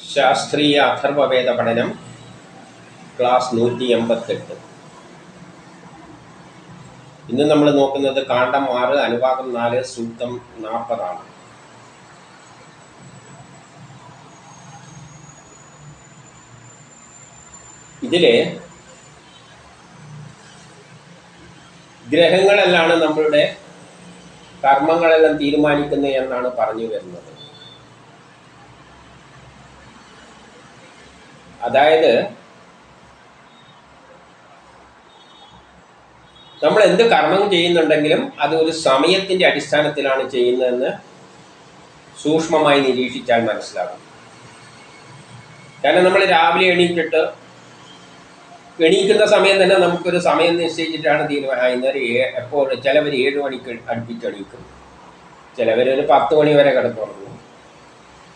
ശാസ്ത്രീയ അഥർവവേദ പഠനം ക്ലാസ് 188. ഇന്ന് നമ്മൾ നോക്കുന്നത് കാണ്ഡം 6 അനുഭാഗം 4 സൂക്തം 40 ഇതിലെ ഗ്രഹങ്ങളെല്ലാം നമ്മളുടെ കർമ്മങ്ങളെല്ലാം തീരുമാനിക്കുന്നത് എന്നാണ് പറഞ്ഞു വരുന്നത്. അതായത് നമ്മൾ എന്ത് കർമ്മം ചെയ്യുന്നുണ്ടെങ്കിലും അത് ഒരു സമയത്തിൻ്റെ അടിസ്ഥാനത്തിലാണ് ചെയ്യുന്നതെന്ന് സൂക്ഷ്മമായി നിരീക്ഷിച്ചാൽ മനസ്സിലാകും. കാരണം നമ്മൾ രാവിലെ എണീക്കുന്ന സമയം തന്നെ നമുക്കൊരു സമയം നിശ്ചയിച്ചിട്ടാണ് തീരുമാനം. എപ്പോൾ ചിലവർ 7 മണിക്ക് അടുപ്പിച്ചെണീക്കും, ചിലവരൊരു 10 മണി വരെ കിടന്നുറങ്ങും,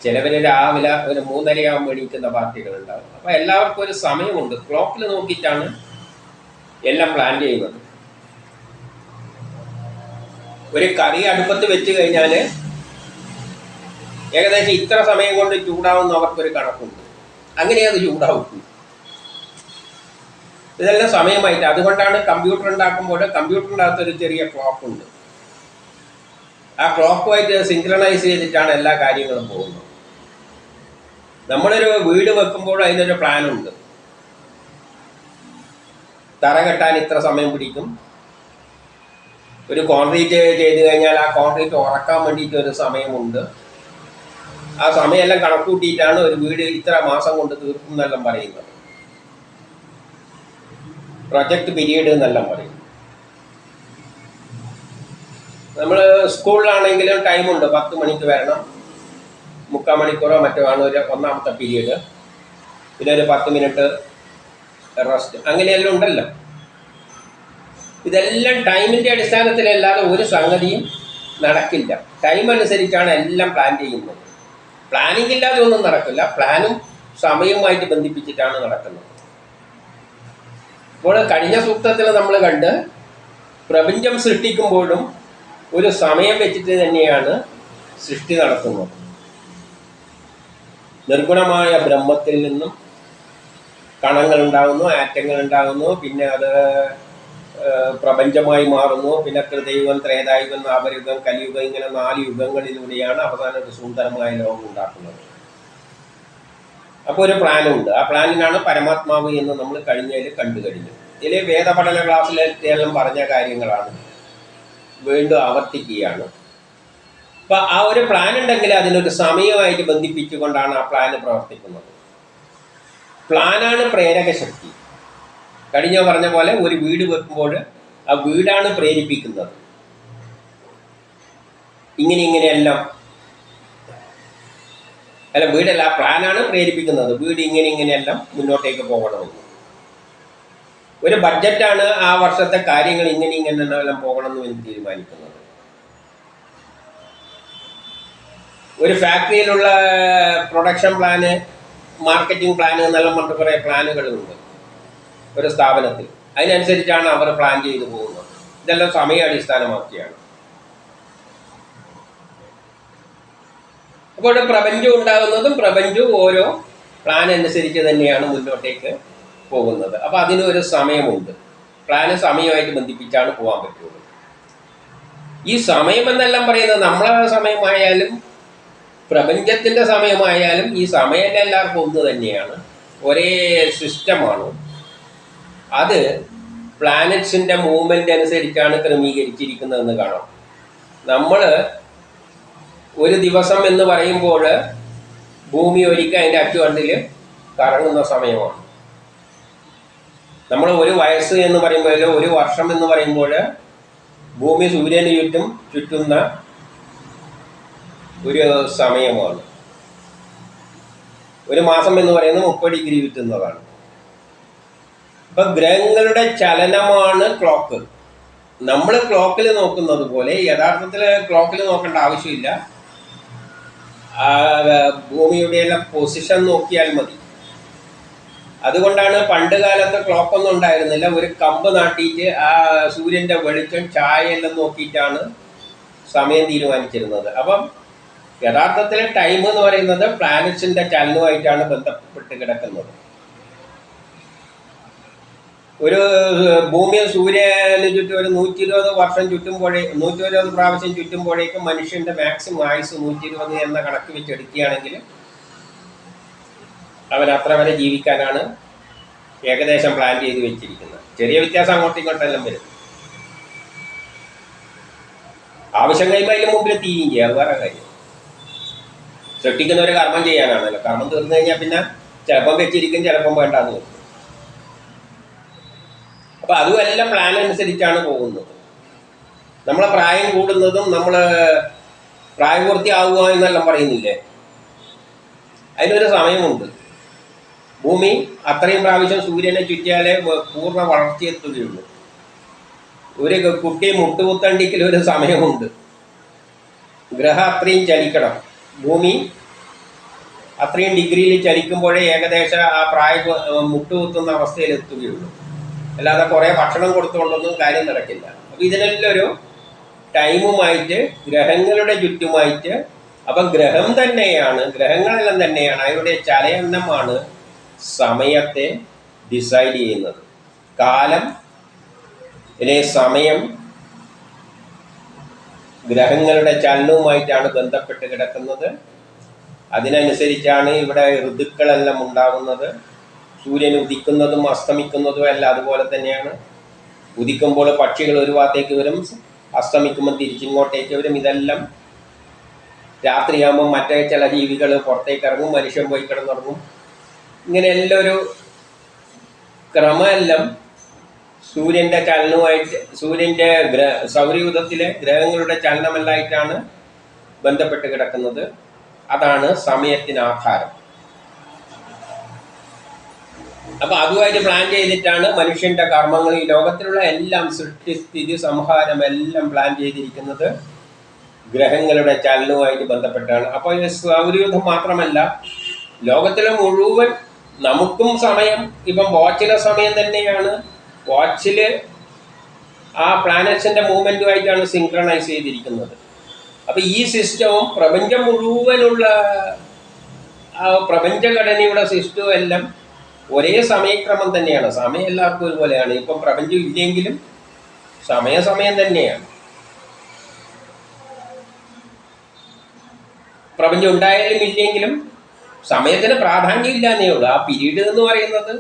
ചിലവർ രാവിലെ ഒരു 3:30 എണീക്കുന്ന പാർട്ടികളുണ്ടാകും. അപ്പോൾ എല്ലാവർക്കും ഒരു സമയമുണ്ട്. ക്ലോക്കിൽ നോക്കിയിട്ടാണ് എല്ലാം പ്ലാൻ ചെയ്യുന്നത്. ഒരു കറി അടുപ്പത്ത് വെച്ച് കഴിഞ്ഞാൽ ഏകദേശം ഇത്ര സമയം കൊണ്ട് ചൂടാവുന്ന അവർക്കൊരു കണക്കുണ്ട്. അങ്ങനെ അത് ചൂടാവും. ഇതെല്ലാം സമയമായിട്ട്. അതുകൊണ്ടാണ് കമ്പ്യൂട്ടർ ഉണ്ടാക്കുമ്പോൾ കമ്പ്യൂട്ടറിൻ്റെ അകത്തൊരു ചെറിയ ക്ലോക്കുണ്ട്. ആ ക്ലോക്കുമായിട്ട് സിങ്ക്രണൈസ് ചെയ്തിട്ടാണ് എല്ലാ കാര്യങ്ങളും പോകുന്നത്. നമ്മളൊരു വീട് വെക്കുമ്പോൾ അതിനൊരു പ്ലാനുണ്ട്. തറ കെട്ടാൻ ഇത്ര സമയം പിടിക്കും, ഒരു കോൺക്രീറ്റ് ചെയ്ത് കഴിഞ്ഞാൽ ആ കോൺക്രീറ്റ് ഉറക്കാൻ വേണ്ടിയിട്ട് ഒരു സമയമുണ്ട്. ആ സമയമെല്ലാം കണക്കൂട്ടിയിട്ടാണ് ഒരു വീട് ഇത്ര മാസം കൊണ്ട് തീർക്കും എന്നെല്ലാം പറയുന്നത്. പ്രൊജക്ട് പീരീഡ് എന്നെല്ലാം പറയും. നമ്മൾ സ്കൂളിലാണെങ്കിലും ടൈമുണ്ട്. 10 മണിക്ക് വരണം, 3/4 മണിക്കൂറോ മറ്റോ ആണ് ഒരു ഒന്നാമത്തെ പീരീഡ്. പിന്നെ ഒരു 10 മിനിറ്റ് റെസ്റ്റ്, അങ്ങനെയെല്ലാം ഉണ്ടല്ലോ. ഇതെല്ലാം ടൈമിൻ്റെ അടിസ്ഥാനത്തിലല്ലാതെ ഒരു സംഗതിയും നടക്കില്ല. ടൈം അനുസരിച്ചാണ് എല്ലാം പ്ലാൻ ചെയ്യുന്നത്. പ്ലാനിങ് ഇല്ലാതെ ഒന്നും നടക്കില്ല. പ്ലാനും സമയവുമായിട്ട് ബന്ധിപ്പിച്ചിട്ടാണ് നടക്കുന്നത്. അപ്പോൾ കഴിഞ്ഞ സൂക്തത്തിൽ നമ്മൾ കണ്ട് പ്രപഞ്ചം സൃഷ്ടിക്കുമ്പോഴും ഒരു സമയം വെച്ചിട്ട് തന്നെയാണ് സൃഷ്ടി നടത്തുന്നത്. നിർഗുണമായ ബ്രഹ്മത്തിൽ നിന്നും കണങ്ങൾ ഉണ്ടാകുന്നു, ആറ്റങ്ങൾ ഉണ്ടാകുന്നു, പിന്നെ അത് പ്രപഞ്ചമായി മാറുന്നു. പിന്നെ കൃതയുഗം, ത്രേതായുഗം, ദ്വാപരയുഗം, കലിയുഗം, ഇങ്ങനെ 4 യുഗങ്ങളിലൂടെയാണ് അവസാനം ഒരു സുന്ദരമായ ലോകം ഉണ്ടാക്കുന്നത്. അപ്പോൾ ഒരു പ്ലാനുണ്ട്. ആ പ്ലാനിനാണ് പരമാത്മാവ് എന്ന് നമ്മൾ കഴിഞ്ഞതിൽ കണ്ടു കഴിഞ്ഞു. ഇതിൽ വേദപഠന ക്ലാസ്സിലെല്ലാം പറഞ്ഞ കാര്യങ്ങളാണ് വീണ്ടും ആവർത്തിക്കുകയാണ്. അപ്പം ആ ഒരു പ്ലാൻ ഉണ്ടെങ്കിൽ അതിനൊരു സമയമായിട്ട് ബന്ധിപ്പിച്ചുകൊണ്ടാണ് ആ പ്ലാന് പ്രവർത്തിക്കുന്നത്. പ്ലാനാണ് പ്രേരക ശക്തി. കഴിഞ്ഞ പറഞ്ഞ പോലെ ഒരു വീട് വെക്കുമ്പോൾ ആ വീടാണ് പ്രേരിപ്പിക്കുന്നത്. ഇങ്ങനെയെല്ലാം അല്ല, വീടല്ല, ആ പ്ലാനാണ് പ്രേരിപ്പിക്കുന്നത്. വീട് ഇങ്ങനെയെല്ലാം മുന്നോട്ടേക്ക് പോകണമെന്ന്. ഒരു ബഡ്ജറ്റാണ് ആ വർഷത്തെ കാര്യങ്ങൾ ഇങ്ങനെയെല്ലാം പോകണമെന്ന് തീരുമാനിക്കുന്നത്. ഒരു ഫാക്ടറിയിലുള്ള പ്രൊഡക്ഷൻ പ്ലാന്, മാർക്കറ്റിംഗ് പ്ലാന് എന്നെല്ലാം പറഞ്ഞിട്ട് കുറേ പ്ലാനുകളുണ്ട് ഒരു സ്ഥാപനത്തിൽ. അതിനനുസരിച്ചാണ് അവർ പ്ലാൻ ചെയ്തു പോകുന്നത്. ഇതെല്ലാം സമയം അടിസ്ഥാനമാക്കിയാണ്. അപ്പോൾ പ്രപഞ്ചം ഉണ്ടാകുന്നതും പ്രപഞ്ചവും ഓരോ പ്ലാൻ അനുസരിച്ച് തന്നെയാണ് മുന്നോട്ടേക്ക് പോകുന്നത്. അപ്പോൾ അതിനൊരു സമയമുണ്ട്. പ്ലാന് സമയമായിട്ട് ബന്ധിപ്പിച്ചാണ് പോകാൻ പറ്റുള്ളൂ. ഈ സമയം എന്നെല്ലാം പറയുന്നത് നമ്മളെ സമയമായാലും പ്രപഞ്ചത്തിൻ്റെ സമയമായാലും ഈ സമയം എല്ലാവർക്കും ഒന്ന് തന്നെയാണ്, ഒരേ സിസ്റ്റമാണ്. അത് പ്ലാനറ്റ്സിൻ്റെ മൂവ്മെൻ്റ് അനുസരിച്ചാണ് ക്രമീകരിച്ചിരിക്കുന്നതെന്ന് കാണാം. നമ്മൾ ഒരു ദിവസം എന്ന് പറയുമ്പോൾ ഭൂമി ഒരിക്കൽ അതിൻ്റെ അച്ചുവണ്ടിൽ കറങ്ങുന്ന സമയമാണ്. നമ്മൾ ഒരു വയസ്സ് എന്ന് പറയുമ്പോൾ, ഒരു വർഷം എന്ന് പറയുമ്പോൾ ഭൂമി സൂര്യന് ചുറ്റുന്ന ഒരു സമയമാണ്. ഒരു മാസം എന്ന് പറയുന്നത് 30 ഡിഗ്രി ചുറ്റുന്നതാണ്. അപ്പം ഗ്രഹങ്ങളുടെ ചലനമാണ് ക്ലോക്ക്. നമ്മൾ ക്ലോക്കിൽ നോക്കുന്നത് പോലെ യഥാർത്ഥത്തിൽ ക്ലോക്കിൽ നോക്കേണ്ട ആവശ്യമില്ല. ഭൂമിയുടെ എല്ലാം പൊസിഷൻ നോക്കിയാൽ മതി. അതുകൊണ്ടാണ് പണ്ട് കാലത്ത് ക്ലോക്കൊന്നും ഉണ്ടായിരുന്നില്ല. ഒരു കമ്പ് നാട്ടിയിട്ട് ആ സൂര്യൻ്റെ വെളിച്ചം ചായയെല്ലാം നോക്കിയിട്ടാണ് സമയം തീരുമാനിച്ചിരുന്നത്. അപ്പം യഥാർത്ഥത്തിൽ ടൈം എന്ന് പറയുന്നത് പ്ലാനറ്റ്സിന്റെ ചലനവുമായിട്ടാണ് ബന്ധപ്പെട്ട് കിടക്കുന്നത്. ഒരു ഭൂമി സൂര്യന് ചുറ്റും ഒരു 120 വർഷം ചുറ്റുമ്പോഴേ 120 പ്രാവശ്യം ചുറ്റുമ്പോഴേക്കും മനുഷ്യന്റെ മാക്സിമം ആയുസ് 120 എന്ന കണക്ക് വെച്ചെടുക്കുകയാണെങ്കിൽ അവൻ അത്ര വരെ ജീവിക്കാനാണ് ഏകദേശം പ്ലാൻ ചെയ്ത് വെച്ചിരിക്കുന്നത്. ചെറിയ വ്യത്യാസം അങ്ങോട്ടും ഇങ്ങോട്ടെല്ലാം വരും. ആവശ്യം കഴിയുമ്പോൾ അതിന് മുമ്പിൽ തീയും ചെയ്യുക, അത് വേറെ കാര്യം. സൃഷ്ടിക്കുന്ന ഒരു കർമ്മം ചെയ്യാനാണല്ലോ. കർമ്മം തീർന്നു കഴിഞ്ഞാൽ പിന്നെ ചിലപ്പം വെച്ചിരിക്കും, ചിലപ്പം വേണ്ടാന്ന് വെക്കും. അപ്പം അതുമെല്ലാം പ്ലാൻ അനുസരിച്ചാണ് പോകുന്നത്. നമ്മളെ പ്രായം കൂടുന്നതും നമ്മൾ പ്രായപൂർത്തിയാവുക എന്നെല്ലാം പറയുന്നില്ലേ, അതിനൊരു സമയമുണ്ട്. ഭൂമി അത്രയും പ്രാവശ്യം സൂര്യനെ ചുറ്റിയാലേ പൂർണ്ണ വളർച്ചയെത്തുകയുള്ളൂ. ഒരു കുട്ടി മുട്ടുകുത്തണ്ടിക്കൽ ഒരു സമയമുണ്ട്. ഗ്രഹം അത്രയും ചലിക്കണം. ഭൂമി അത്രയും ഡിഗ്രിയിൽ ചലിക്കുമ്പോഴേ ഏകദേശം ആ മുട്ടുകുത്തുന്ന അവസ്ഥയിൽ എത്തുകയുള്ളൂ. അല്ലാതെ കുറേ ഭക്ഷണം കൊടുത്തുകൊണ്ടൊന്നും കാര്യം നടക്കില്ല. അപ്പം ഇതിനെല്ലാം ഒരു ടൈമുമായിട്ട് ഗ്രഹങ്ങളുടെ ചുറ്റുമായിട്ട്, അപ്പം ഗ്രഹങ്ങളെല്ലാം തന്നെയാണ് അവരുടെ ചലനമാണ് സമയത്തെ ഡിസൈഡ് ചെയ്യുന്നത്. കാലം സമയം ഗ്രഹങ്ങളുടെ ചലനവുമായിട്ടാണ് ബന്ധപ്പെട്ട് കിടക്കുന്നത്. അതിനനുസരിച്ചാണ് ഇവിടെ ഋതുക്കളെല്ലാം ഉണ്ടാകുന്നത്. സൂര്യൻ ഉദിക്കുന്നതും അസ്തമിക്കുന്നതും എല്ലാം അതുപോലെ തന്നെയാണ്. ഉദിക്കുമ്പോൾ പക്ഷികൾ ഒരു ഭാഗത്തേക്ക് വരും, അസ്തമിക്കുമ്പോൾ തിരിച്ചിങ്ങോട്ടേക്ക് വരും. ഇതെല്ലാം രാത്രിയാകുമ്പോൾ മറ്റേ ചില ജീവികൾ പുറത്തേക്ക് ഇറങ്ങും, മനുഷ്യൻ പോയി കിടന്നുറങ്ങും. ഇങ്ങനെ എല്ലാം ഒരു ക്രമമെല്ലാം സൂര്യൻ്റെ ചലനവുമായിട്ട്, സൂര്യൻ്റെ സൗരയൂഥത്തിലെ ഗ്രഹങ്ങളുടെ ചലനമെല്ലാമായിട്ടാണ് ബന്ധപ്പെട്ട് കിടക്കുന്നത്. അതാണ് സമയത്തിന് ആധാരം. അപ്പം അതുമായിട്ട് പ്ലാൻ ചെയ്തിട്ടാണ് മനുഷ്യൻ്റെ കർമ്മങ്ങൾ, ഈ ലോകത്തിലുള്ള എല്ലാം സൃഷ്ടിസ്ഥിതി സംഹാരം എല്ലാം പ്ലാൻ ചെയ്തിരിക്കുന്നത് ഗ്രഹങ്ങളുടെ ചലനവുമായിട്ട് ബന്ധപ്പെട്ടാണ്. അപ്പോൾ ഈ സൗരയൂഥം മാത്രമല്ല, ലോകത്തിലെ മുഴുവൻ നമുക്കും സമയം ഇപ്പം വാച്ചിലെ സമയം തന്നെയാണ്. വാച്ചിൽ ആ പ്ലാനറ്റ്സിൻ്റെ മൂവ്മെൻറ്റുമായിട്ടാണ് സിങ്ക്രണൈസ് ചെയ്തിരിക്കുന്നത്. അപ്പോൾ ഈ സിസ്റ്റവും പ്രപഞ്ചം മുഴുവനുള്ള ആ പ്രപഞ്ചഘടനയുടെ സിസ്റ്റവും എല്ലാം ഒരേ സമയക്രമം തന്നെയാണ്. സമയം എല്ലാവർക്കും ഒരുപോലെയാണ്. ഇപ്പം പ്രപഞ്ചം ഇല്ലെങ്കിലും സമയം തന്നെയാണ്. പ്രപഞ്ചം ഉണ്ടായാലും ഇല്ലെങ്കിലും സമയത്തിന് പ്രാധാന്യം ഇല്ലാന്നേ ഉള്ളൂ. ആ പീരീഡ് എന്ന് പറയുന്നത്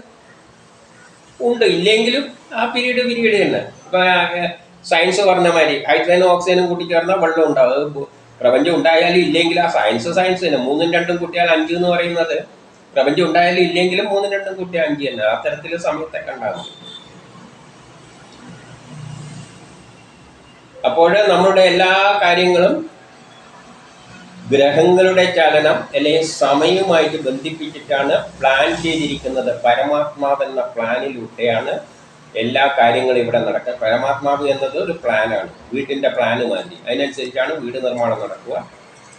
ഉണ്ട്, ഇല്ലെങ്കിലും ആ പീരീഡ് തന്നെ. ഇപ്പം സയൻസ് പറഞ്ഞ മാതിരി ഹൈഡ്രജനും ഓക്സിജനും കൂട്ടിച്ചേർന്നാൽ വെള്ളം ഉണ്ടാവും. അത് പ്രപഞ്ചം ഉണ്ടായാലും ഇല്ലെങ്കിൽ ആ സയൻസ് തന്നെ. 3ഉം 2ഉം കൂട്ടിയാൽ 5 എന്ന് പറയുന്നത് പ്രപഞ്ചം ഉണ്ടായാലും ഇല്ലെങ്കിലും 3ഉം 2ഉം കൂട്ടിയാൽ 5 തന്നെ. ആ തരത്തിൽ സമയത്തൊക്കെ ഉണ്ടാകും. അപ്പോൾ നമ്മളുടെ എല്ലാ കാര്യങ്ങളും ഗ്രഹങ്ങളുടെ ചലനം അല്ലെങ്കിൽ സമയവുമായിട്ട് ബന്ധിപ്പിച്ചിട്ടാണ് പ്ലാൻ ചെയ്തിരിക്കുന്നത്. പരമാത്മാവെന്ന പ്ലാനിലൂടെയാണ് എല്ലാ കാര്യങ്ങളും ഇവിടെ നടക്കുക. പരമാത്മാവ് എന്നത് ഒരു പ്ലാനാണ്, വീട്ടിൻ്റെ പ്ലാന് മാറ്റി. അതിനനുസരിച്ചാണ് വീട് നിർമ്മാണം നടക്കുക.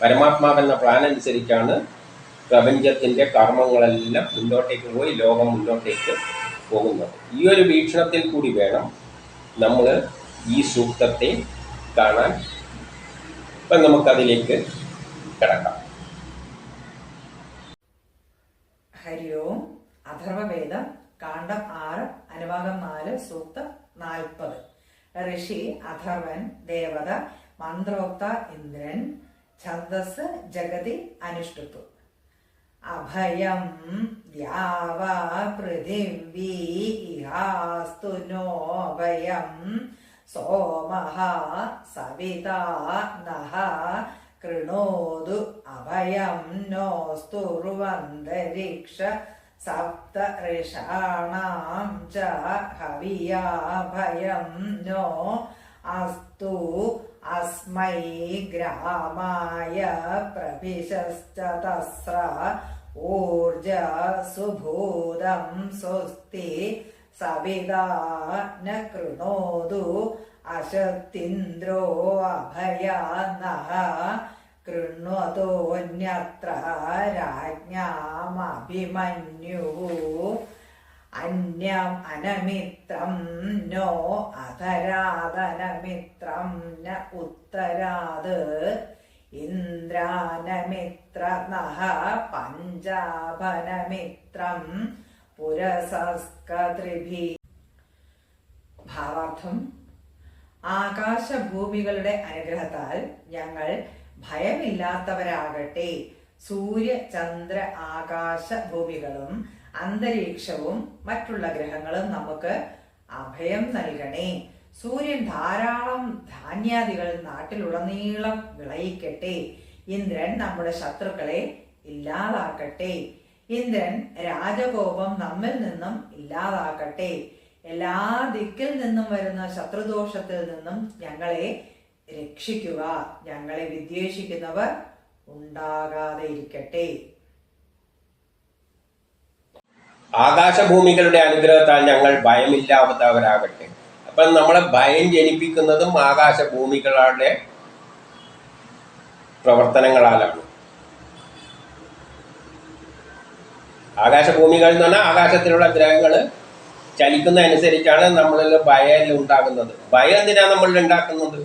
പരമാത്മാവെന്ന പ്ലാൻ അനുസരിച്ചാണ് പ്രപഞ്ചത്തിൻ്റെ കർമ്മങ്ങളെല്ലാം മുന്നോട്ടേക്ക് പോയി ലോകം മുന്നോട്ടേക്ക് പോകുന്നത്. ഈ ഒരു വീക്ഷണത്തിൽ കൂടി വേണം നമ്മൾ ഈ സൂക്തത്തെ കാണാൻ. ഇപ്പം നമുക്കതിലേക്ക് കിടക്കാം. ഹരി ഓം. അഥർവവേദം കാണ്ഡം 6 അനുഭാഗം 4 സൂക്തം 40. ഋഷി അഥർവൻ, ദേവത മന്ത്രോക്ത ഇന്ദ്രൻ, ഛന്ദസ് ജഗതി അനുഷ്ഠുതു. അഭയം ദ്യാവാ പൃഥിവീ ഇഹാസ്തു നോഭയം സോമഃ സവിതാ നഃ കൃണോതു അഭയം നോസ്തുർവന്തരിക്ഷ സപ്ത ഋഷാണാം ച ഹവിയാ ഭയം നോ അസ്തു അസ്മൈ ഗ്രാമായ പ്രഭിശശ്ച തസ്ര ഊർജ സുഭൂതം സ്വസ്തി സവിതാ ന കൃണോതു അശക്തിന്ദ്രോ അഭയാ നഃ കൃണ്വതോന്യത്ര രാജ്ഞാമഭിമന്യുഃ അന്യം അനമിത്രം നോ അധരാദനമിത്രം ന ഉത്തരാത് ഇന്ദ്രാനമിത്ര നഹ പഞ്ചാഭനമിത്രം പുരസസ്കത്രിഭി. ഭാവാർത്ഥം: ആകാശഭൂമികളുടെ അനുഗ്രഹത്താൽ ഞങ്ങൾ ഭയമില്ലാത്തവരാകട്ടെ. സൂര്യ ചന്ദ്ര ആകാശ ഭൂമികളും അന്തരീക്ഷവും മറ്റുള്ള ഗ്രഹങ്ങളും നമുക്ക് അഭയം നൽകണേ. സൂര്യൻ ധാരാളം ധാന്യാദികൾ നാട്ടിലുടനീളം വിളയിക്കട്ടെ. ഇന്ദ്രൻ നമ്മുടെ ശത്രുക്കളെ ഇല്ലാതാക്കട്ടെ. ഇന്ദ്രൻ രാജകോപം നമ്മിൽ നിന്നും ഇല്ലാതാക്കട്ടെ. എല്ലാ ദിക്കിൽ നിന്നും വരുന്ന ശത്രുദോഷത്തിൽ നിന്നും ഞങ്ങളെ രക്ഷിക്കുക. ഞങ്ങളെ വിദ്വേഷിക്കുന്നവർ ഉണ്ടാകാതെ ഇരിക്കട്ടെ. ആകാശഭൂമികളുടെ അനുഗ്രഹത്താൽ ഞങ്ങൾ ഭയമില്ലാത്തവരാകട്ടെ. അപ്പം നമ്മളെ ഭയം ജനിപ്പിക്കുന്നതും ആകാശഭൂമികളുടെ പ്രവർത്തനങ്ങളാലാണ്. ആകാശഭൂമികൾ എന്ന് പറഞ്ഞാൽ ആകാശത്തിലുള്ള ഗ്രഹങ്ങൾ ചലിക്കുന്നതനുസരിച്ചാണ് നമ്മളിൽ ഭയം ഉണ്ടാകുന്നത്. ഭയം എന്തിനാണ് നമ്മളിൽ ഉണ്ടാക്കുന്നത്?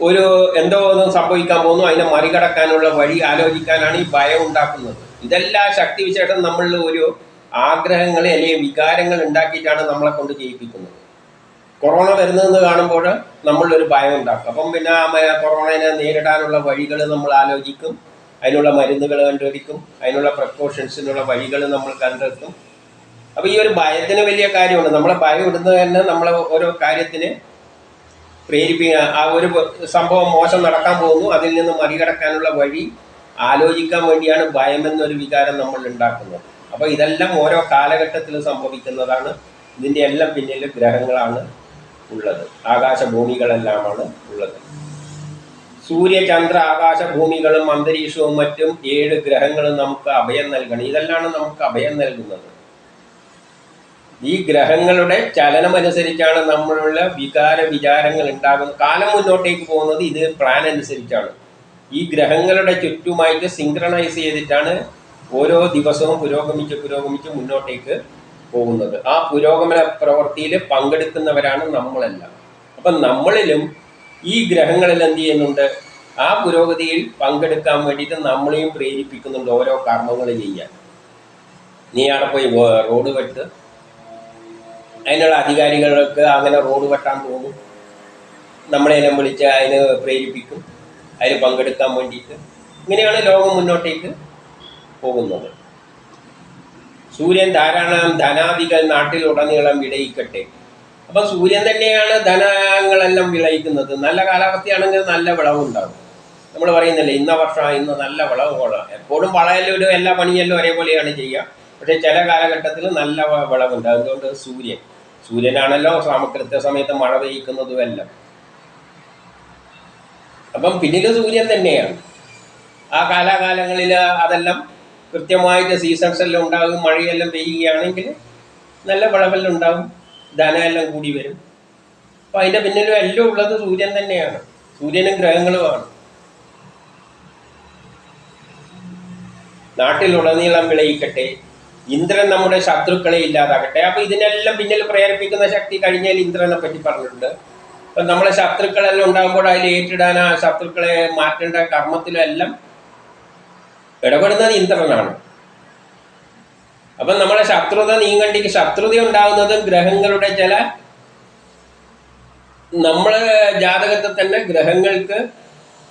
ഒരു എന്തോ ഒന്നും സംഭവിക്കാൻ പോകുന്നു, അതിനെ മറികടക്കാനുള്ള വഴി ആലോചിക്കാനാണ് ഈ ഭയം ഉണ്ടാക്കുന്നത്. ഇതെല്ലാം ശക്തിവിശേഷം നമ്മളിൽ ഒരു ആഗ്രഹങ്ങൾ അല്ലെങ്കിൽ വികാരങ്ങൾ ഉണ്ടാക്കിയിട്ടാണ് നമ്മളെ കൊണ്ട് ചെയ്യിപ്പിക്കുന്നത്. കൊറോണ വരുന്നതെന്ന് കാണുമ്പോൾ നമ്മളൊരു ഭയം ഉണ്ടാക്കും. അപ്പം പിന്നെ ആ കൊറോണയെ നേരിടാനുള്ള വഴികൾ നമ്മൾ ആലോചിക്കും, അതിനുള്ള മരുന്നുകൾ കണ്ടുപിടിക്കും, അതിനുള്ള പ്രിക്കോഷൻസിനുള്ള വഴികൾ നമ്മൾ കണ്ടെത്തും. അപ്പോൾ ഈ ഒരു ഭയത്തിന് വലിയ കാര്യമുണ്ട്. നമ്മളെ ഭയം ഇടുന്നത് തന്നെ നമ്മളെ ഓരോ കാര്യത്തിന് പ്രേരിപ്പിക്കുക. ആ ഒരു സംഭവം മോശം നടക്കാൻ പോകുന്നു, അതിൽ നിന്ന് മറികടക്കാനുള്ള വഴി ആലോചിക്കാൻ വേണ്ടിയാണ് ഭയം എന്നൊരു വികാരം നമ്മൾ ഉണ്ടാക്കുന്നത്. അപ്പോൾ ഇതെല്ലാം ഓരോ കാലഘട്ടത്തിൽ സംഭവിക്കുന്നതാണ്. ഇതിൻ്റെ എല്ലാം പിന്നിൽ ഗ്രഹങ്ങളാണ് ഉള്ളത്, ആകാശഭൂമികളെല്ലാമാണ് ഉള്ളത്. സൂര്യ ചന്ദ്ര ആകാശഭൂമികളും അന്തരീക്ഷവും മറ്റും 7 ഗ്രഹങ്ങളും നമുക്ക് അഭയം നൽകണം. ഇതെല്ലാം നമുക്ക് അഭയം നൽകുന്നത്. ഈ ഗ്രഹങ്ങളുടെ ചലനമനുസരിച്ചാണ് നമ്മളുള്ള വിചാരങ്ങൾ ഉണ്ടാകുന്നത്. കാലം മുന്നോട്ടേക്ക് പോകുന്നത് ഇത് പ്ലാൻ അനുസരിച്ചാണ്. ഈ ഗ്രഹങ്ങളുടെ ചുറ്റുമായിട്ട് സിങ്ക്രണൈസ് ചെയ്തിട്ടാണ് ഓരോ ദിവസവും പുരോഗമിച്ച് മുന്നോട്ടേക്ക് പോകുന്നത്. ആ പുരോഗമന പ്രവൃത്തിയിൽ പങ്കെടുക്കുന്നവരാണ് നമ്മളെല്ലാം. അപ്പം നമ്മളിലും ഈ ഗ്രഹങ്ങളിൽ എന്ത് ചെയ്യുന്നുണ്ട്? ആ പുരോഗതിയിൽ പങ്കെടുക്കാൻ വേണ്ടിയിട്ട് നമ്മളെയും പ്രേരിപ്പിക്കുന്നുണ്ട് ഓരോ കർമ്മങ്ങൾ ചെയ്യാൻ. നീ അവിടെ പോയി റോഡ് വെട്ട്, അതിനുള്ള അധികാരികൾക്ക് അങ്ങനെ റോഡ് വെട്ടാൻ തോന്നും, നമ്മളെല്ലാം വിളിച്ച് അതിന് പ്രേരിപ്പിക്കും, അതിന് പങ്കെടുക്കാൻ വേണ്ടിയിട്ട്. ഇങ്ങനെയാണ് ലോകം മുന്നോട്ടേക്ക് പോകുന്നത്. സൂര്യൻ ധാരാളം ധനാദികൾ നാട്ടിലുടനീളം വിളയിക്കട്ടെ. അപ്പം സൂര്യൻ തന്നെയാണ് ധനങ്ങളെല്ലാം വിളയിക്കുന്നത്. നല്ല കാലാവസ്ഥയാണെങ്കിൽ നല്ല വിളവുണ്ടാകും. നമ്മൾ പറയുന്നില്ലേ, ഇന്ന വർഷം ഇന്ന് നല്ല വിളവ് കൊള്ളാം. എപ്പോഴും വളയെല്ലാം എല്ലാ പണിയെല്ലാം ഒരേപോലെയാണ് ചെയ്യുക. പക്ഷേ ചില കാലഘട്ടത്തിൽ നല്ല വിളവുണ്ട്. അതുകൊണ്ട് സൂര്യനാണല്ലോ കൃത്യസമയത്ത് മഴ പെയ്യിക്കുന്നതും എല്ലാം. അപ്പം പിന്നിൽ സൂര്യൻ തന്നെയാണ്. ആ കാലാകാലങ്ങളിൽ അതെല്ലാം കൃത്യമായിട്ട് സീസൺസ് എല്ലാം ഉണ്ടാകും. മഴയെല്ലാം പെയ്യുകയാണെങ്കിൽ നല്ല വിളവെല്ലാം ഉണ്ടാകും, ധനമെല്ലാം കൂടി വരും. അപ്പം അതിൻ്റെ പിന്നിലും എല്ലാം ഉള്ളത് സൂര്യൻ തന്നെയാണ്, സൂര്യനും ഗ്രഹങ്ങളുമാണ്. നാട്ടിലുടനീളം വിളയിക്കട്ടെ. ഇന്ദ്രൻ നമ്മുടെ ശത്രുക്കളെ ഇല്ലാതാക്കട്ടെ. അപ്പം ഇതിനെല്ലാം പിന്നിൽ പ്രേരിപ്പിക്കുന്ന ശക്തി കഴിഞ്ഞാൽ ഇന്ദ്രനെ പറ്റി പറഞ്ഞിട്ടുണ്ട്. അപ്പം നമ്മളെ ശത്രുക്കളെല്ലാം ഉണ്ടാകുമ്പോൾ അതിൽ ഏറ്റിടാൻ, ആ ശത്രുക്കളെ മാറ്റേണ്ട കർമ്മത്തിലും എല്ലാം ഇടപെടുന്നത് ഇന്ദ്രനാണ്. അപ്പം നമ്മളെ ശത്രുത നീങ്ങണ്ടിക്ക് ശത്രുത ഉണ്ടാകുന്നത് ഗ്രഹങ്ങളുടെ നമ്മളെ ജാതകത്തിൽ തന്നെ ഗ്രഹങ്ങൾക്ക്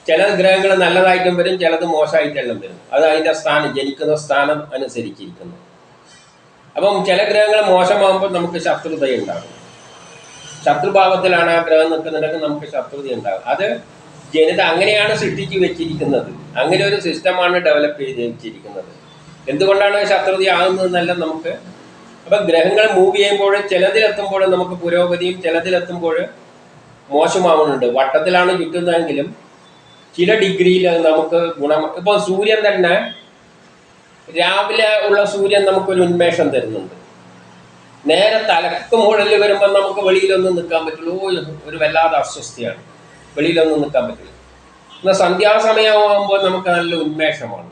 ചില ഗ്രഹങ്ങൾ നല്ലതായിട്ടും വരും, ചിലത് മോശമായിട്ടെല്ലാം വരും. അത് അതിൻ്റെ ജനിക്കുന്ന സ്ഥാനം അനുസരിച്ചിരിക്കുന്നു. അപ്പം ചില ഗ്രഹങ്ങൾ മോശമാകുമ്പോൾ നമുക്ക് ശത്രുതയുണ്ടാകും. ശത്രുഭാവത്തിലാണ് ആ ഗ്രഹം നിൽക്കുന്നുണ്ടെങ്കിൽ നമുക്ക് ശത്രുത ഉണ്ടാകും. അത് അങ്ങനെയാണ് സൃഷ്ടിച്ച് വെച്ചിരിക്കുന്നത്. അങ്ങനെ ഒരു സിസ്റ്റമാണ് ഡെവലപ്പ് ചെയ്ത് വെച്ചിരിക്കുന്നത്. എന്തുകൊണ്ടാണ് ശത്രുതയാകുന്നതെന്നല്ല നമുക്ക്. അപ്പം ഗ്രഹങ്ങൾ മൂവ് ചെയ്യുമ്പോൾ ചിലതിലെത്തുമ്പോൾ നമുക്ക് പുരോഗതിയും ചിലതിലെത്തുമ്പോൾ മോശമാവുന്നുണ്ട്. വട്ടത്തിലാണ് ചുറ്റുന്നതെങ്കിലും ചില ഡിഗ്രിയിൽ നമുക്ക് ഇപ്പോൾ സൂര്യൻ തന്നെ രാവിലെ ഉള്ള സൂര്യൻ നമുക്കൊരു ഉന്മേഷം തരുന്നുണ്ട്. നേരെ തലക്ക് മുകളിൽ വരുമ്പോൾ നമുക്ക് വെളിയിലൊന്നും നിൽക്കാൻ പറ്റുള്ളൂ. ഒരു വല്ലാതെ അസ്വസ്ഥയാണ്, വെളിയിലൊന്നും നിൽക്കാൻ പറ്റില്ല. എന്നാൽ സന്ധ്യാസമയമാകുമ്പോൾ നമുക്ക് നല്ല ഉന്മേഷമാണ്.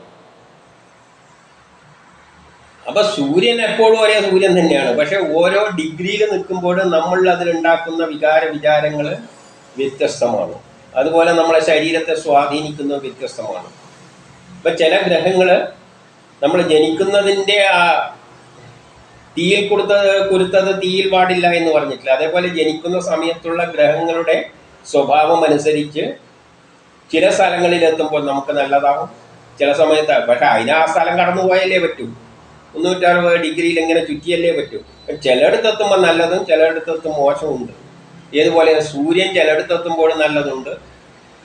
അപ്പൊ സൂര്യൻ എപ്പോഴും ഒരേ സൂര്യൻ തന്നെയാണ്. പക്ഷെ ഓരോ ഡിഗ്രിയിൽ നിൽക്കുമ്പോൾ നമ്മൾ അതിലുണ്ടാക്കുന്ന വിചാരങ്ങൾ വ്യത്യസ്തമാണ്. അതുപോലെ നമ്മളെ ശരീരത്തെ സ്വാധീനിക്കുന്നത് വ്യത്യസ്തമാണ്. ഇപ്പം ചില ഗ്രഹങ്ങൾ നമ്മൾ ജനിക്കുന്നതിൻ്റെ ആ തീയിൽ കുരുത്തത് തീയിൽ പാടില്ല എന്ന് പറഞ്ഞിട്ടില്ല. അതേപോലെ ജനിക്കുന്ന സമയത്തുള്ള ഗ്രഹങ്ങളുടെ സ്വഭാവം അനുസരിച്ച് ചില സ്ഥലങ്ങളിൽ എത്തുമ്പോൾ നമുക്ക് നല്ലതാവും, ചില സമയത്ത് പക്ഷെ അതിന് ആ സ്ഥലം കടന്നു പോയാലേ പറ്റൂ. 360 ഡിഗ്രിയിൽ ഇങ്ങനെ ചുറ്റിയല്ലേ പറ്റൂ. ചിലയിടത്തെത്തുമ്പോൾ നല്ലതും ചിലയിടത്തെത്തും മോശമുണ്ട്. ഏതുപോലെ സൂര്യൻ ചിലയിടത്തെത്തുമ്പോൾ നല്ലതുണ്ട്,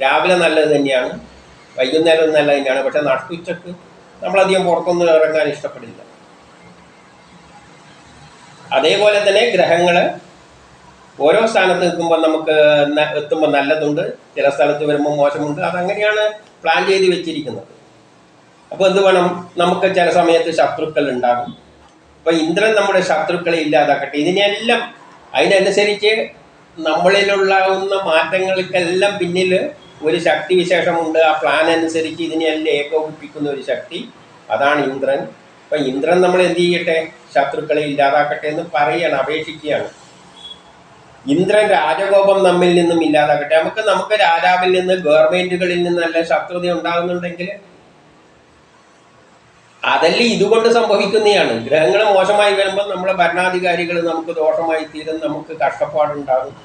രാവിലെ നല്ലത് തന്നെയാണ്, വൈകുന്നേരം നല്ലത് തന്നെയാണ്. പക്ഷെ നട്ടുച്ചക്ക് നമ്മളധികം പുറത്തൊന്നും ഇറങ്ങാൻ ഇഷ്ടപ്പെടില്ല. അതേപോലെ തന്നെ ഗ്രഹങ്ങൾ ഓരോ സ്ഥാനത്ത് നിൽക്കുമ്പോൾ നമുക്ക് എത്തുമ്പോൾ നല്ലതുണ്ട്, ചില സ്ഥലത്ത് വരുമ്പോൾ മോശമുണ്ട്. അതങ്ങനെയാണ് പ്ലാൻ ചെയ്ത് വെച്ചിരിക്കുന്നത്. അപ്പോൾ എന്ത് വേണം, നമുക്ക് ചില സമയത്ത് ശത്രുക്കൾ ഉണ്ടാകും. അപ്പോൾ ഇന്ദ്രൻ നമ്മുടെ ശത്രുക്കളെ ഇല്ലാതാക്കട്ടെ. ഇതിനെല്ലാം അതിനനുസരിച്ച് നമ്മളിലുണ്ടാകുന്ന മാറ്റങ്ങൾക്കെല്ലാം പിന്നിൽ ഒരു ശക്തി വിശേഷമുണ്ട്. ആ പ്ലാൻ അനുസരിച്ച് ഇതിനെല്ലാം ഏകോപിപ്പിക്കുന്ന ഒരു ശക്തി, അതാണ് ഇന്ദ്രൻ. അപ്പം ഇന്ദ്രൻ നമ്മൾ എന്ത് ചെയ്യട്ടെ, ശത്രുക്കളെ ഇല്ലാതാക്കട്ടെ എന്ന് പറയാണ്, അപേക്ഷിക്കുകയാണ്. ഇന്ദ്രൻ രാജകോപം നമ്മിൽ നിന്നും ഇല്ലാതാക്കട്ടെ. നമുക്ക് രാജാവിൽ നിന്ന്, ഗവൺമെന്റുകളിൽ നിന്നല്ല ശത്രുത ഉണ്ടാകുന്നുണ്ടെങ്കിൽ അതല്ലേ ഇതുകൊണ്ട് സംഭവിക്കുന്നതാണ്. ഗ്രഹങ്ങൾ മോശമായി വരുമ്പോൾ നമ്മളെ ഭരണാധികാരികൾ നമുക്ക് ദോഷമായി തീരും, നമുക്ക് കഷ്ടപ്പാടുണ്ടാകും.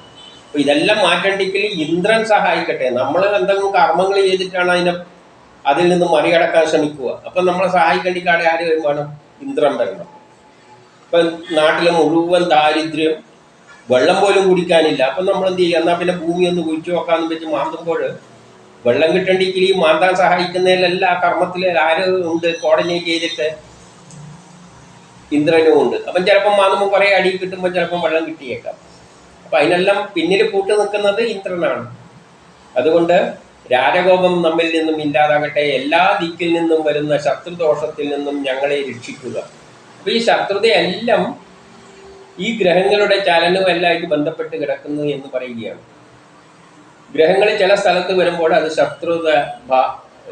അപ്പോൾ ഇതെല്ലാം മാറ്റണ്ടെങ്കിൽ ഇന്ദ്രൻ സഹായിക്കട്ടെ. നമ്മൾ എന്തെങ്കിലും കർമ്മങ്ങൾ ചെയ്തിട്ടാണ് അതിൽ നിന്ന് മറികടക്കാൻ ശ്രമിക്കുക. അപ്പം നമ്മളെ സഹായിക്കേണ്ടിക്ക് അവിടെ ആര് വേണം, ഇന്ദ്രൻ വരണം. ഇപ്പം നാട്ടിലെ മുഴുവൻ ദാരിദ്ര്യം, വെള്ളം പോലും കുടിക്കാനില്ല. അപ്പം നമ്മൾ എന്ത് ചെയ്യുക, എന്നാൽ പിന്നെ ഭൂമി ഒന്ന് കുഴിച്ചു നോക്കാമെന്ന് വെച്ച് മാന്തുമ്പോൾ വെള്ളം കിട്ടണ്ടെങ്കിൽ ഈ മാന്താൻ സഹായിക്കുന്നതിലെല്ലാം ആ കർമ്മത്തിൽ ആര് ഉണ്ട്, കോർഡിനേറ്റ് ചെയ്തിട്ട് ഇന്ദ്രനും ഉണ്ട്. അപ്പം ചിലപ്പം മാന്തുമ്പോൾ കുറേ അടി കിട്ടുമ്പോൾ ചിലപ്പം വെള്ളം കിട്ടിയേക്കാം. അപ്പം അതിനെല്ലാം പിന്നിൽ കൂട്ടു നിൽക്കുന്നത് ഇന്ദ്രനാണ്. അതുകൊണ്ട് രാജകോപം നമ്മിൽ നിന്നും ഇല്ലാതാകട്ടെ, എല്ലാ ദിക്കിൽ നിന്നും വരുന്ന ശത്രുദോഷത്തിൽ നിന്നും ഞങ്ങളെ രക്ഷിക്കുക. അപ്പോൾ ഈ ശത്രുതയെല്ലാം ഈ ഗ്രഹങ്ങളുടെ ചലനവും എല്ലാമായിട്ട് ബന്ധപ്പെട്ട് കിടക്കുന്നു എന്ന് പറയുകയാണ്. ഗ്രഹങ്ങൾ ചില സ്ഥലത്ത് വരുമ്പോൾ അത് ശത്രുത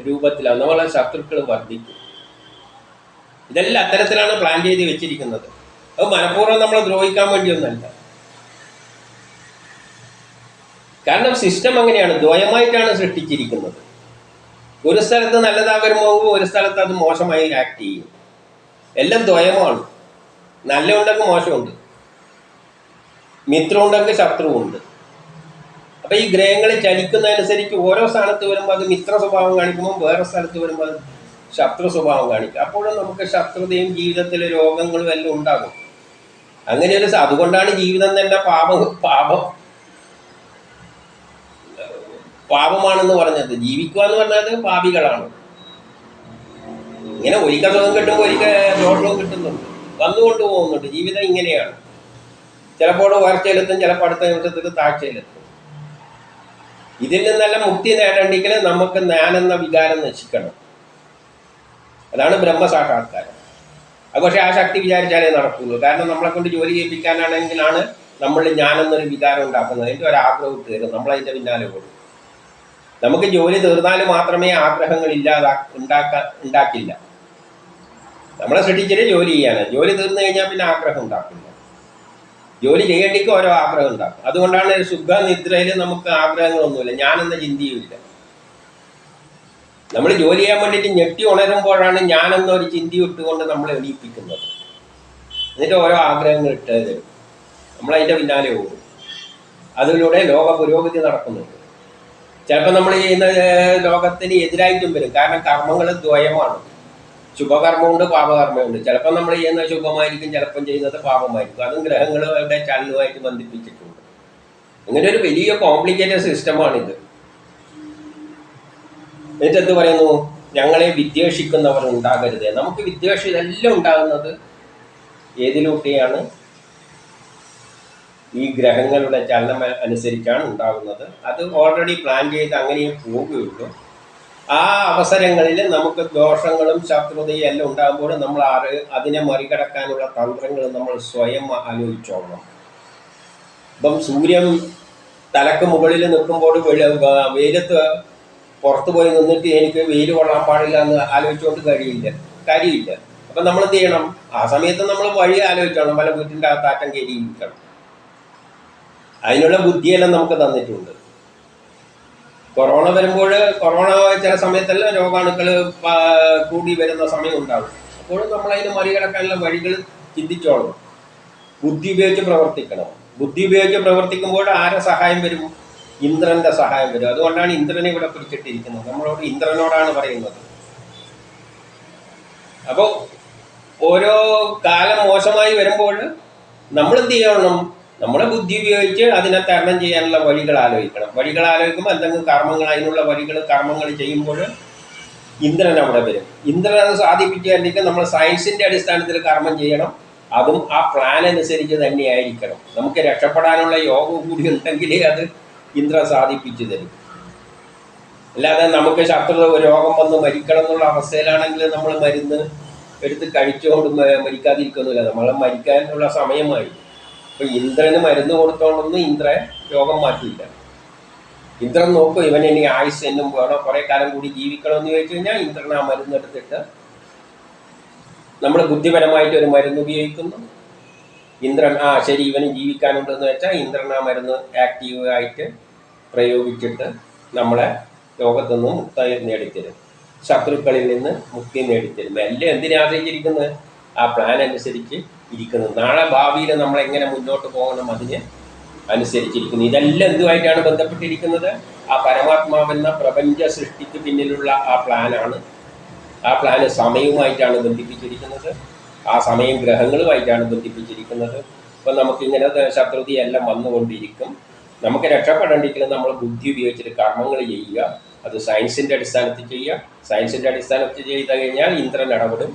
രൂപത്തിലാണ്, നമ്മളെ ശത്രുക്കൾ വർദ്ധിക്കും. ഇതെല്ലാം അത്തരത്തിലാണ് പ്ലാൻ ചെയ്ത് വെച്ചിരിക്കുന്നത്. അത് മനഃപൂർവ്വം നമ്മളെ ദ്രോഹിക്കാൻ വേണ്ടിയൊന്നല്ല. കാരണം സിസ്റ്റം അങ്ങനെയാണ്, ദ്വയമായിട്ടാണ് സൃഷ്ടിച്ചിരിക്കുന്നത്. ഒരു സ്ഥലത്ത് നല്ലതാ വരുമ്പോൾ ഒരു സ്ഥലത്ത് അത് മോശമായി ആക്ട് ചെയ്യും. എല്ലാം ദ്വയമാണ്. നല്ല ഉണ്ടെങ്കിൽ മോശമുണ്ട്, മിത്രമുണ്ടെങ്കിൽ ശത്രുവുണ്ട്. അപ്പം ഈ ഗ്രഹങ്ങൾ ചലിക്കുന്നതനുസരിച്ച് ഓരോ സ്ഥാനത്ത് വരുമ്പോൾ അത് മിത്ര സ്വഭാവം കാണിക്കുമ്പോൾ വേറെ സ്ഥലത്ത് വരുമ്പോൾ അത് ശത്രു സ്വഭാവം കാണിക്കും. അപ്പോഴും നമുക്ക് ശത്രുതയും ജീവിതത്തിലെ രോഗങ്ങളും എല്ലാം ഉണ്ടാകും. അങ്ങനെ ഒരു അതുകൊണ്ടാണ് ജീവിതം തന്നെ പാപമാണെന്ന് പറഞ്ഞത്. ജീവിക്കുക എന്ന് പറഞ്ഞത് പാപികളാണ്. ഇങ്ങനെ ഒരിക്കൽ സുഖം കിട്ടുമ്പോൾ ഒരിക്കൽ ദോഷവും കിട്ടുന്നുണ്ട്, വന്നുകൊണ്ട് പോകുന്നുണ്ട്. ജീവിതം ഇങ്ങനെയാണ്. ചിലപ്പോൾ ഉയർച്ചയിലെത്തും, ചിലപ്പോൾ അടുത്ത നിമിഷത്തിൽ താഴ്ചയിലെത്തും. ഇതിൽ നിന്നെല്ലാം മുക്തി നേടണമെങ്കിൽ നമുക്ക് ഞാനെന്ന വികാരം നശിക്കണം. അതാണ് ബ്രഹ്മസാക്ഷാത്കാരം. അത് പക്ഷേ ആ ശക്തി വിചാരിച്ചാലേ നടക്കുള്ളൂ. കാരണം നമ്മളെ കൊണ്ട് ജോലി ചെയ്യിപ്പിക്കാനാണെങ്കിലാണ് നമ്മൾ ഞാനെന്നൊരു വികാരം ഉണ്ടാക്കുന്നത്. അതിൻ്റെ ഒരാഗ്രഹം ഇട്ട് തരും, നമ്മളതിൻ്റെ പിന്നാലെ പോകും. നമുക്ക് ജോലി തീർന്നാൽ മാത്രമേ ആഗ്രഹങ്ങൾ ഉണ്ടാക്കില്ല. നമ്മളെ സൃഷ്ടിച്ചിട്ട് ജോലി ചെയ്യാനാണ്. ജോലി തീർന്നു കഴിഞ്ഞാൽ പിന്നെ ആഗ്രഹം ഉണ്ടാക്കില്ല. ജോലി ചെയ്യേണ്ടിക്ക് ഓരോ ആഗ്രഹം ഉണ്ടാക്കും. അതുകൊണ്ടാണ് സുഖനിദ്രയിൽ നമുക്ക് ആഗ്രഹങ്ങളൊന്നുമില്ല, ഞാനെന്ന ചിന്തയുമില്ല. നമ്മൾ ജോലി ചെയ്യാൻ വേണ്ടിയിട്ട് ഞെട്ടി ഉണരുമ്പോഴാണ് ഞാനെന്നൊരു ചിന്തി ഇട്ടുകൊണ്ട് നമ്മളെ എണീപ്പിക്കുന്നത്. എന്നിട്ട് ഓരോ ആഗ്രഹങ്ങൾ ഇട്ട് തരും, നമ്മളതിൻ്റെ പിന്നാലെ പോകും. അതിലൂടെ ലോക പുരോഗതി നടക്കുന്നുണ്ട്. ചിലപ്പോൾ നമ്മൾ ചെയ്യുന്ന ലോകത്തിന് എതിരായിട്ടും വരും. കാരണം കർമ്മങ്ങൾ ദ്വയമാണ്, ശുഭകർമ്മമുണ്ട്, പാപകർമ്മമുണ്ട്. ചിലപ്പോൾ നമ്മൾ ചെയ്യുന്നത് ശുഭമായിരിക്കും, ചിലപ്പം ചെയ്യുന്നത് പാപമായിരിക്കും. അതും ഗ്രഹങ്ങളുടെ ചലനവുമായിട്ട് ബന്ധിപ്പിച്ചിട്ടുണ്ട്. ഇങ്ങനെ ഒരു വലിയ കോംപ്ലിക്കേറ്റഡ് സിസ്റ്റമാണിത്. എന്നിട്ട് എന്ത് പറയുന്നു, ഞങ്ങളെ വിദ്വേഷിക്കുന്നവർ ഉണ്ടാകരുത്. നമുക്ക് വിദ്വേഷം ഇതെല്ലാം ഉണ്ടാകുന്നത് ഏതിലൂടെയാണ്? ഈ ഗ്രഹങ്ങളുടെ ചലനം അനുസരിച്ചാണ് ഉണ്ടാകുന്നത്. അത് ഓൾറെഡി പ്ലാൻ ചെയ്ത് അങ്ങനെയേ പോവുകയുള്ളൂ. ആ അവസരങ്ങളിൽ നമുക്ക് ദോഷങ്ങളും ശത്രുതയും എല്ലാം ഉണ്ടാകുമ്പോൾ നമ്മൾ അതിനെ മറികടക്കാനുള്ള തന്ത്രങ്ങൾ നമ്മൾ സ്വയം ആലോചിച്ചോളണം. ഇപ്പം സൂര്യൻ തലക്ക് മുകളിൽ നിൽക്കുമ്പോൾ വെയിലത്ത് പുറത്തു പോയി നിന്നിട്ട് എനിക്ക് വെയിൽ കൊള്ളാൻ പാടില്ല എന്ന് ആലോചിച്ചുകൊണ്ട് കാര്യമില്ല. അപ്പം നമ്മൾ എന്ത് ചെയ്യണം? ആ സമയത്ത് നമ്മൾ വഴി ആലോചിച്ചോണം. പല വീട്ടിൻ്റെ അകത്താറ്റം കയറിയിരിക്കണം. അതിനുള്ള ബുദ്ധിയെല്ലാം നമുക്ക് തന്നിട്ടുണ്ട്. കൊറോണ വരുമ്പോൾ കൊറോണ ചില സമയത്തെല്ലാം രോഗാണുക്കൾ കൂടി വരുന്ന സമയം ഉണ്ടാകും. അപ്പോൾ നമ്മളതിന് മറികടക്കാനുള്ള വഴികൾ ചിന്തിച്ചോളും. ബുദ്ധി ഉപയോഗിച്ച് പ്രവർത്തിക്കണം. ബുദ്ധി ഉപയോഗിച്ച് പ്രവർത്തിക്കുമ്പോൾ ആരെ സഹായം വരും? ഇന്ദ്രന്റെ സഹായം വരും. അതുകൊണ്ടാണ് ഇന്ദ്രനെ ഇവിടെ പിടിച്ചിട്ടിരിക്കുന്നത്. നമ്മളോട് ഇന്ദ്രനോടാണ് പറയുന്നത്. അപ്പോൾ ഓരോ കാലം മോശമായി വരുമ്പോൾ നമ്മൾ എന്ത് ചെയ്യണം? നമ്മുടെ ബുദ്ധി ഉപയോഗിച്ച് അതിനെ തരണം ചെയ്യാനുള്ള വഴികൾ ആലോചിക്കണം. വഴികൾ ആലോചിക്കുമ്പോൾ എന്തെങ്കിലും കർമ്മങ്ങൾ, അതിനുള്ള വഴികൾ കർമ്മങ്ങൾ ചെയ്യുമ്പോൾ ഇന്ദ്രൻ അവിടെ വരും. ഇന്ദ്രൻ അത് സാധിപ്പിക്കുകയാണെങ്കിൽ നമ്മൾ സയൻസിന്റെ അടിസ്ഥാനത്തിൽ കർമ്മം ചെയ്യണം. അതും ആ പ്ലാൻ അനുസരിച്ച് തന്നെയായിരിക്കണം. നമുക്ക് രക്ഷപ്പെടാനുള്ള യോഗം കൂടി ഉണ്ടെങ്കിലേ അത് ഇന്ദ്രൻ സാധിപ്പിച്ചു തരും. അല്ലാതെ നമുക്ക് ശത്രു രോഗം വന്ന് മരിക്കണം എന്നുള്ള അവസ്ഥയിലാണെങ്കിൽ നമ്മൾ മരുന്ന് എടുത്ത് കഴിച്ചുകൊണ്ട് മരിക്കാതിരിക്കുന്നില്ല. നമ്മൾ മരിക്കാനുള്ള സമയമായി. ഇപ്പൊ ഇന്ദ്രന് മരുന്ന് കൊടുത്തോണ്ടൊന്നും ഇന്ദ്രൻ രോഗം മാറ്റിയില്ല. ഇന്ദ്രൻ നോക്കും, ഇവൻ ഇനി ആയുസ് എന്നും വേണോ, കുറെ കാലം കൂടി ജീവിക്കണമെന്ന് ചോദിച്ചു കഴിഞ്ഞാൽ ഇന്ദ്രൻ ആ മരുന്നെടുത്തിട്ട് നമ്മൾ ബുദ്ധിപരമായിട്ട് ഒരു മരുന്ന് ഉപയോഗിക്കുന്നു. ഇന്ദ്രൻ ശരി ഇവന് ജീവിക്കാനുണ്ടെന്ന് വെച്ചാൽ ഇന്ദ്രൻ ആ മരുന്ന് ആക്റ്റീവായിട്ട് പ്രയോഗിച്ചിട്ട് നമ്മളെ രോഗത്തു നിന്ന് മുക്തി നേടിത്തരും, ശത്രുക്കളിൽ നിന്ന് മുക്തി നേടിത്തരും. എല്ലാം എന്തിനെ ആശ്രയിച്ചിരിക്കുന്നത്? ആ പ്ലാൻ അനുസരിച്ച് ഇരിക്കുന്നത്. നാളെ ഭാവിയിൽ നമ്മൾ എങ്ങനെ മുന്നോട്ട് പോകണം അതിന് അനുസരിച്ചിരിക്കുന്നു. ഇതെല്ലാം എന്തുമായിട്ടാണ് ബന്ധപ്പെട്ടിരിക്കുന്നത്? ആ പരമാത്മാവെന്ന പ്രപഞ്ച സൃഷ്ടിക്ക് പിന്നിലുള്ള ആ പ്ലാനാണ്. ആ പ്ലാന് സമയവുമായിട്ടാണ് ബന്ധിപ്പിച്ചിരിക്കുന്നത്. ആ സമയം ഗ്രഹങ്ങളുമായിട്ടാണ് ബന്ധിപ്പിച്ചിരിക്കുന്നത്. അപ്പം നമുക്കിങ്ങനെ ശത്രുതയെല്ലാം വന്നുകൊണ്ടിരിക്കും. നമുക്ക് രക്ഷപ്പെടേണ്ടെങ്കിൽ നമ്മൾ ബുദ്ധി ഉപയോഗിച്ചിട്ട് കർമ്മങ്ങൾ ചെയ്യുക. അത് സയൻസിൻ്റെ അടിസ്ഥാനത്തിൽ ചെയ്യുക. സയൻസിൻ്റെ അടിസ്ഥാനത്തിൽ ചെയ്ത് കഴിഞ്ഞാൽ ഇന്ദ്രൻ ഇടപെടും.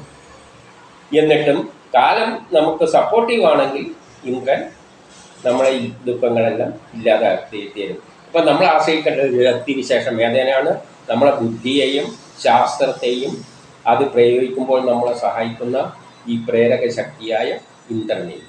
എന്നിട്ടും കാലം നമുക്ക് സപ്പോർട്ടീവ് ആണെങ്കിൽ ഇന്ദ്രൻ നമ്മളെ ഈ ദുഃഖങ്ങളെല്ലാം ഇല്ലാതാക്കി തരും. അപ്പം നമ്മൾ ആശ്രയിക്കേണ്ട വ്യക്തിവിശേഷം ഏതേനാണ്? നമ്മളെ ബുദ്ധിയെയും ശാസ്ത്രത്തെയും അത് പ്രയോഗിക്കുമ്പോൾ നമ്മളെ സഹായിക്കുന്ന ഈ പ്രേരക ശക്തിയായ ഇന്ദ്രനെയും.